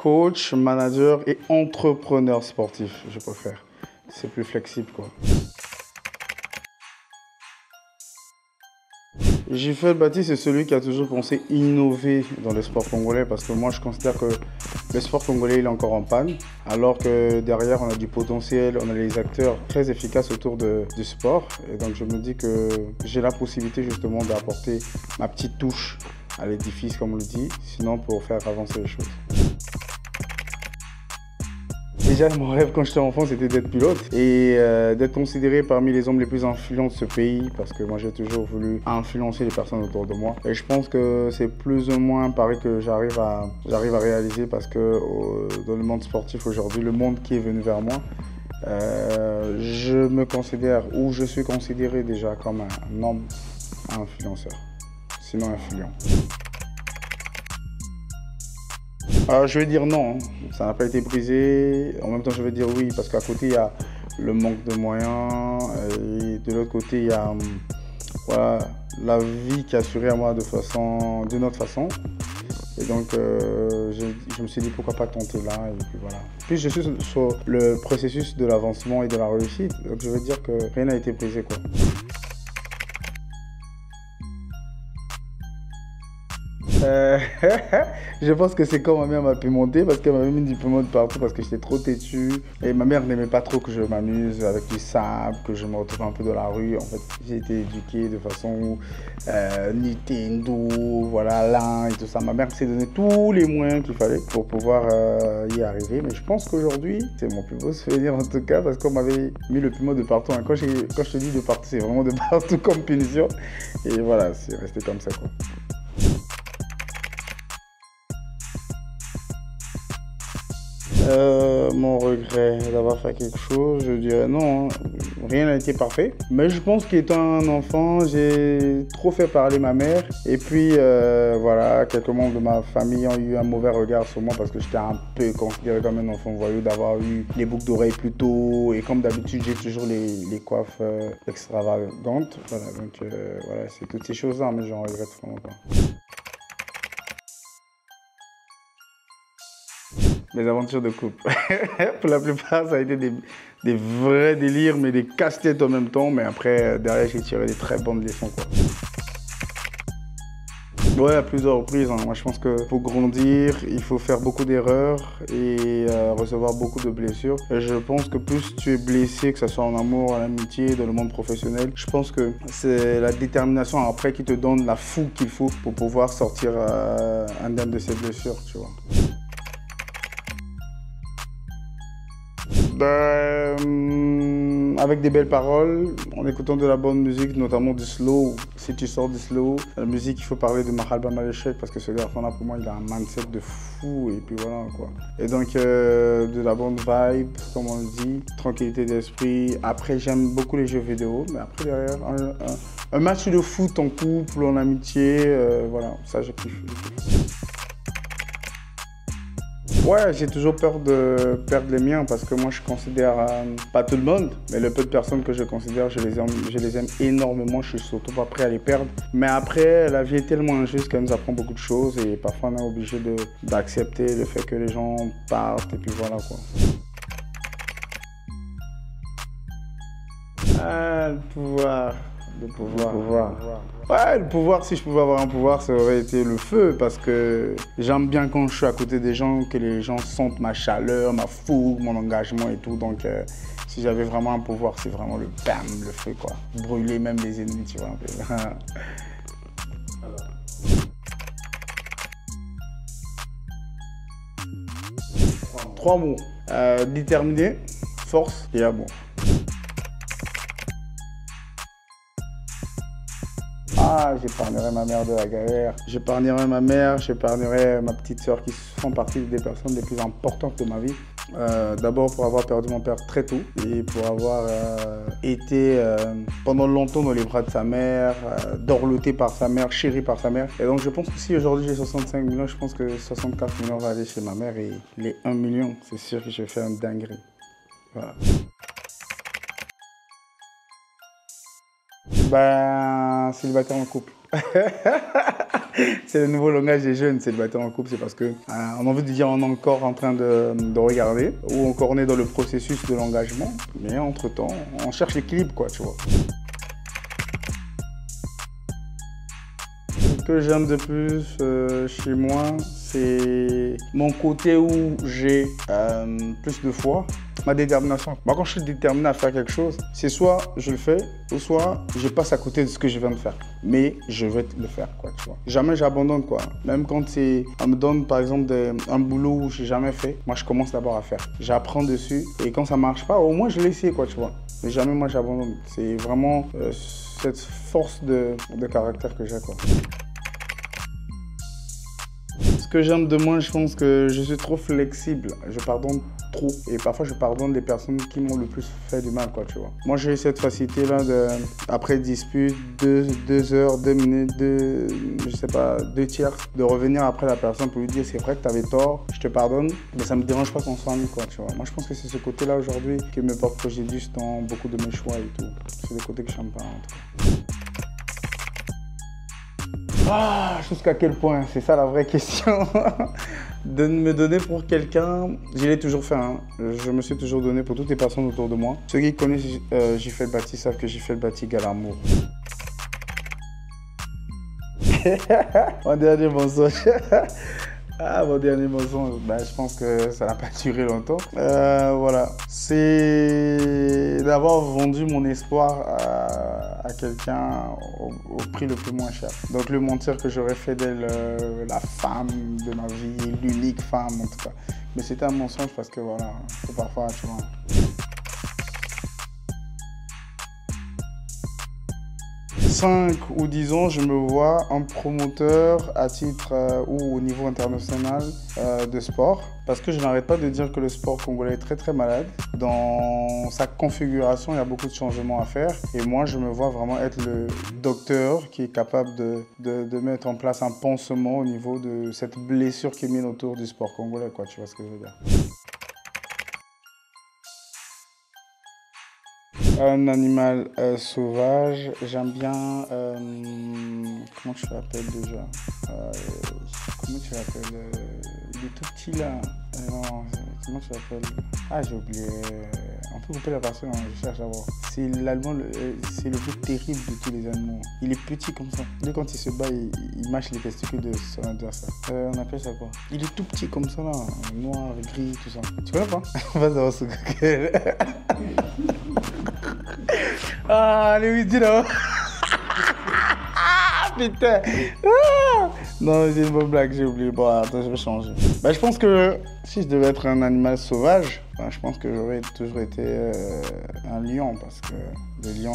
Coach, manager et entrepreneur sportif, je préfère. C'est plus flexible, quoi. J-Fred Bati, c'est celui qui a toujours pensé innover dans le sport congolais parce que moi, je considère que le sport congolais il est encore en panne, alors que derrière, on a du potentiel, on a les acteurs très efficaces autour du sport. Et donc, je me dis que j'ai la possibilité justement d'apporter ma petite touche à l'édifice, comme on le dit, sinon pour faire avancer les choses. Déjà, mon rêve quand j'étais enfant, c'était d'être pilote et d'être considéré parmi les hommes les plus influents de ce pays parce que moi, j'ai toujours voulu influencer les personnes autour de moi. Et je pense que c'est plus ou moins pareil que j'arrive à réaliser parce que dans le monde sportif aujourd'hui, le monde qui est venu vers moi, je me considère ou je suis considéré déjà comme un homme influenceur, sinon influent. Je vais dire non, ça n'a pas été brisé. En même temps, je vais dire oui, parce qu'à côté, il y a le manque de moyens. Et de l'autre côté, il y a voilà, la vie qui est assurée à moi d'une autre façon. Et donc, je me suis dit pourquoi pas tenter là. Et puis voilà. Puis je suis sur le processus de l'avancement et de la réussite. Donc je veux dire que rien n'a été brisé, quoi. Je pense que c'est quand ma mère m'a pimenté parce qu'elle m'avait mis du piment de partout parce que j'étais trop têtu. Et ma mère n'aimait pas trop que je m'amuse avec du sable, que je me retrouve un peu dans la rue. En fait, j'ai été éduqué de façon Nintendo, voilà, lin et tout ça. Ma mère s'est donné tous les moyens qu'il fallait pour pouvoir y arriver. Mais je pense qu'aujourd'hui, c'est mon plus beau souvenir en tout cas parce qu'on m'avait mis le piment de partout. Quand je te dis de partout, c'est vraiment de partout comme punition. Et voilà, c'est resté comme ça, quoi. Mon regret d'avoir fait quelque chose, je dirais non, hein. Rien n'a été parfait. Mais je pense qu'étant un enfant, j'ai trop fait parler ma mère. Et puis voilà, quelques membres de ma famille ont eu un mauvais regard sur moi parce que j'étais un peu considéré comme un enfant voyou, d'avoir eu les boucles d'oreilles plus tôt. Et comme d'habitude, j'ai toujours les coiffes extravagantes. Voilà, donc voilà, c'est toutes ces choses-là, mais j'en regrette vraiment pas. Mes aventures de couple. Pour la plupart, ça a été des vrais délires, mais des casse-têtes en même temps. Mais après, derrière, j'ai tiré des très bonnes leçons, quoi. Ouais, à plusieurs reprises, hein. Moi, je pense que pour grandir, il faut faire beaucoup d'erreurs et recevoir beaucoup de blessures. Et je pense que plus tu es blessé, que ce soit en amour, en amitié, dans le monde professionnel, je pense que c'est la détermination après qui te donne la fougue qu'il faut pour pouvoir sortir indemne de ces blessures, tu vois. Avec des belles paroles, en écoutant de la bonne musique, notamment du slow. Si tu sors du slow, la musique, il faut parler de Mahalba Maleshek parce que ce garçon-là, pour moi, il a un mindset de fou et puis voilà, quoi. Et donc, de la bonne vibe, comme on le dit, tranquillité d'esprit. Après, j'aime beaucoup les jeux vidéo, mais après, derrière, un match de foot en couple, en amitié, voilà, ça, j'ai kiffé. Ouais, j'ai toujours peur de perdre les miens parce que moi je considère, pas tout le monde, mais le peu de personnes que je considère, je les aime énormément, je suis surtout pas prêt à les perdre. Mais après, la vie est tellement injuste qu'elle nous apprend beaucoup de choses et parfois on est obligé d'accepter le fait que les gens partent et puis voilà, quoi. Le pouvoir. Le pouvoir. Ouais, le pouvoir, si je pouvais avoir un pouvoir, ça aurait été le feu parce que j'aime bien quand je suis à côté des gens, que les gens sentent ma chaleur, ma fougue, mon engagement et tout. Donc, si j'avais vraiment un pouvoir, c'est vraiment le bam, le feu, quoi. Brûler même les ennemis, tu vois, un peu. 3 mots. Déterminé, force et amour. J'épargnerai ma mère de la galère. J'épargnerai ma mère, j'épargnerai ma petite sœur qui font partie des personnes les plus importantes de ma vie. D'abord pour avoir perdu mon père très tôt et pour avoir été pendant longtemps dans les bras de sa mère, dorloté par sa mère, chéri par sa mère. Et donc je pense que si aujourd'hui j'ai 65 millions, je pense que 64 millions vont aller chez ma mère et les 1 million, c'est sûr que je vais faire une dinguerie. Voilà. Célibataire en couple. C'est le nouveau langage des jeunes, célibataires en couple, c'est parce que on a envie de dire on est encore en train de regarder, ou encore on est dans le processus de l'engagement, mais entre-temps, on cherche l'équilibre, quoi, tu vois. Ce que j'aime de plus chez moi, c'est mon côté où j'ai plus de foi, ma détermination. Moi, quand je suis déterminé à faire quelque chose, c'est soit je le fais, ou soit je passe à côté de ce que je viens de faire. Mais je vais le faire, quoi, tu vois. Jamais j'abandonne, quoi. Même quand on me donne, par exemple, un boulot où j'ai jamais fait, moi, je commence d'abord à faire. J'apprends dessus, et quand ça marche pas, au moins, je l'ai essayé, quoi, tu vois. Mais jamais, moi, j'abandonne. C'est vraiment cette force de caractère que j'ai, quoi. Ce que j'aime de moi, je pense que je suis trop flexible. Je pardonne trop. Et parfois, je pardonne les personnes qui m'ont le plus fait du mal, quoi, tu vois. Moi, j'ai cette facilité-là après dispute, 2 heures, 2 minutes, je sais pas, 2 tiers, de revenir après la personne pour lui dire c'est vrai que tu avais tort, je te pardonne, mais ça me dérange pas qu'on soit amis, quoi, tu vois. Moi, je pense que c'est ce côté-là aujourd'hui qui me porte préjudice dans beaucoup de mes choix et tout. C'est le côté que j'aime pas, en tout cas. Ah, jusqu'à quel point? C'est ça la vraie question. De me donner pour quelqu'un, je l'ai toujours fait. Hein. Je me suis toujours donné pour toutes les personnes autour de moi. Ceux qui connaissent Jiffel Bati savent que Jiffel Bati égale amour. Mon dernier mensonge. Ah, mon dernier mensonge, ben, je pense que ça n'a pas duré longtemps. Voilà, c'est d'avoir vendu mon espoir à quelqu'un au prix le plus moins cher. Donc lui mentir que j'aurais fait d'elle la femme de ma vie, l'unique femme en tout cas. Mais c'était un mensonge parce que voilà, parfois tu vois. 5 ou 10 ans, je me vois un promoteur à titre ou au niveau international de sport. Parce que je n'arrête pas de dire que le sport congolais est très très malade. Dans sa configuration, il y a beaucoup de changements à faire. Et moi, je me vois vraiment être le docteur qui est capable de mettre en place un pansement au niveau de cette blessure qui est mise autour du sport congolais, quoi. Tu vois ce que je veux dire? Un animal sauvage, j'aime bien, comment tu l'appelles déjà? Comment tu l'appelles? Il est tout petit là. Non, comment tu l'appelles? Ah, j'ai oublié. On peut couper la personne, hein, je cherche à voir. C'est l'allemand, c'est le plus terrible de tous les animaux. Il est petit comme ça. Dès quand il se bat, il mâche les testicules de son adversaire. On appelle ça quoi? Il est tout petit comme ça là, noir, gris, tout ça. Tu connais pas? Vas-y, on va se Ah, allez, oui, dis-le. Ah, putain. Ah. Non, c'est une bonne blague, j'ai oublié. Bon, attends, je vais changer. Bah, je pense que si je devais être un animal sauvage, bah, je pense que j'aurais toujours été un lion. Parce que le lion,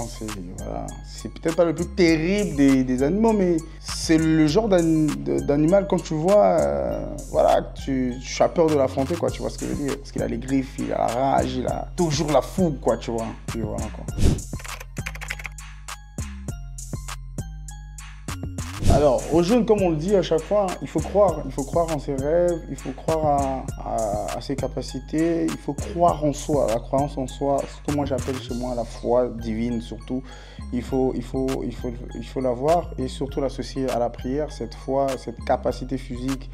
c'est peut-être pas le plus terrible des animaux, mais c'est le genre d'animal, quand tu vois, voilà, tu as peur de l'affronter, quoi. Tu vois ce que je veux dire? Parce qu'il a les griffes, il a la rage, il a toujours la fougue, quoi, tu vois. Puis voilà, quoi. Alors, aux jeunes, comme on le dit à chaque fois, il faut croire en ses rêves, il faut croire à ses capacités, il faut croire en soi, la croyance en soi, ce que moi j'appelle chez moi la foi divine surtout, il faut l'avoir et surtout l'associer à la prière, cette foi, cette capacité physique,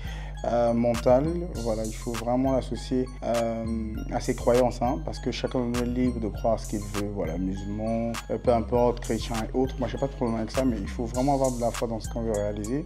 mentale, voilà, il faut vraiment l'associer à ses croyances, hein, parce que chacun de nous est libre de croire ce qu'il veut, voilà, musulman, peu importe, chrétien et autres, moi j'ai pas de problème avec ça, mais il faut vraiment avoir de la foi dans ce qu'on veut réaliser.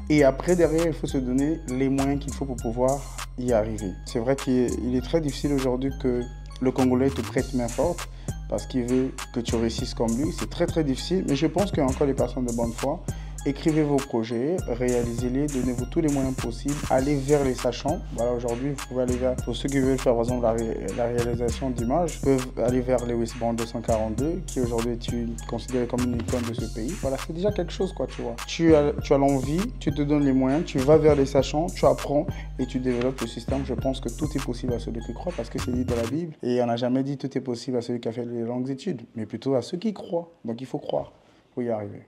Et après, derrière, il faut se donner les moyens qu'il faut pour pouvoir y arriver. C'est vrai qu'il est très difficile aujourd'hui que le Congolais te prête main forte, parce qu'il veut que tu réussisses comme lui, c'est très très difficile, mais je pense qu'il y a encore des personnes de bonne foi. Écrivez vos projets, réalisez-les, donnez-vous tous les moyens possibles, allez vers les sachants. Voilà, aujourd'hui, vous pouvez aller vers, pour ceux qui veulent faire par exemple la réalisation d'images, peuvent aller vers Lewis Bond 242, qui aujourd'hui est considéré comme une icône de ce pays. Voilà, c'est déjà quelque chose, quoi, tu vois. Tu as l'envie, tu te donnes les moyens, tu vas vers les sachants, tu apprends et tu développes le système. Je pense que tout est possible à celui qui croit, parce que c'est dit dans la Bible. Et on n'a jamais dit tout est possible à celui qui a fait les longues études, mais plutôt à ceux qui croient. Donc il faut croire pour y arriver.